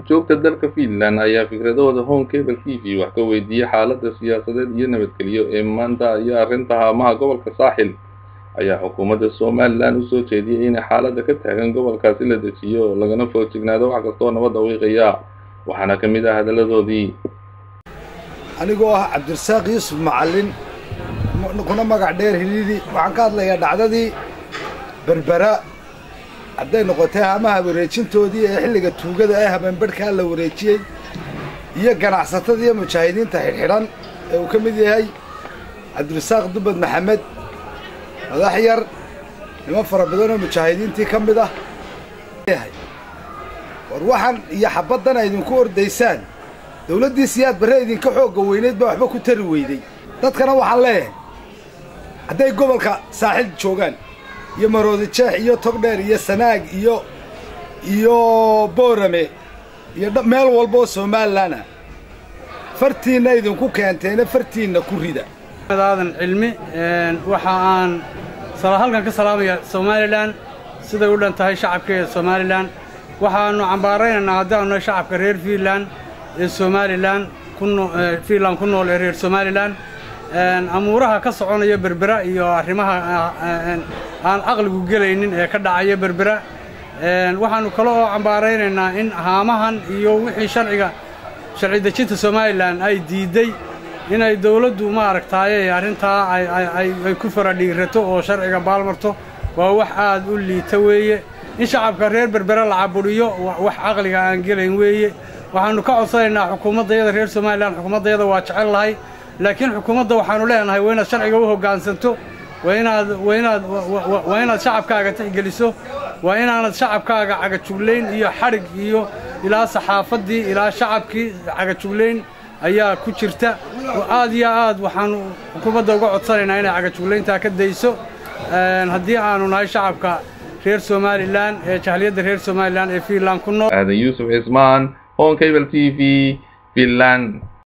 joogta dalka Finland ayaa fikradooda Home Cable TV wax ka weydiiyay xaaladda siyaasadeed iyo nabadgelyo ee maanta iyo arrinta haamaha gobolka Saaxil ayaa xukuumadda Somaliland u soo jeediyay in xaaladda ka taagan gobolkaasi la dejiyo lagana foojignaado wax kasta oo nabad wiiqaya waxaana ka mid ah hadaladoodii anigoo ah Cabdirasaaq Yuusuf Macallin kuna magac dheer Hilidi waxaan ka hadlayaa dhacdadii Berbera hadday noqotay haamaha wareejintoodii ee xilliga tuugada ah habeenbarka la wareejiyay iyo ganacsatada iyo mujaahidiinta xidhan ee uu ka mid yahay Cabdirasaaq Dubad Maxamed madax yar nima fara badan oo mujaahidiintii ka mid ah war waxaan iyo xabadan ay idinku ordaysaan dawladdii siyaad bare idinka xoog weyneed ba waxba ku tari weyday dadkana waxaan leeyahay hadday gobolka Saaxil joogaan iyo Maroodi Jeex iyo Togdheer iyo Sanaag iyo Boorame iyo meel walba oo Somaliland fartiina idinku keenteena fartiina ku rida madaadan cilmi waxa aan halkan ka salaamaya Somaliland sida uu dhantahay shacabka Somaliland waxaanu cambaaraynaa haddaanu shacabka reer Finland ee Somaliland Finland ku nool reer Somaliland amuuraha ka soconaya Berbera iyo arrimaha aan aqligu galaynin ee ka dhacaya Berbera waxaanu kala oo cambaaraynaa in haamahan iyo wixii sharci dejinta Somaliland ay diiday inay dawladdu ma aragtay arrinta ay ku faradhiirato oo sharciga baalmarto waa wax aad u liita weeye in shacabka reer Berbera la caburiyo wax aqliga aan galayn weeye waxaanu ka codsanaynaa xukuumadda reer Somaliland xukuumadda waa jecel lahay laakiin xukuumadda waxaanu leenahay waa inaad sharciga u hoggaansanto waa inaad shacabkaaga tixgeliso waa inaanad shacabkaaga cagajuglayn iyo xarig iyo ilaa saxaafadii ilaa shacabkii cagajuglayn ayaa ku jirta aad iyo aad waxaanu xukuumadda uga codsanaynaa inay cagajuglaynta ka dayso haddii aanu nahay shacabka reer Somaliland ee jahliyadda reer Somaliland ee Finland ku nool Aadan Yuusuf Cismaan Home Cable TV Finland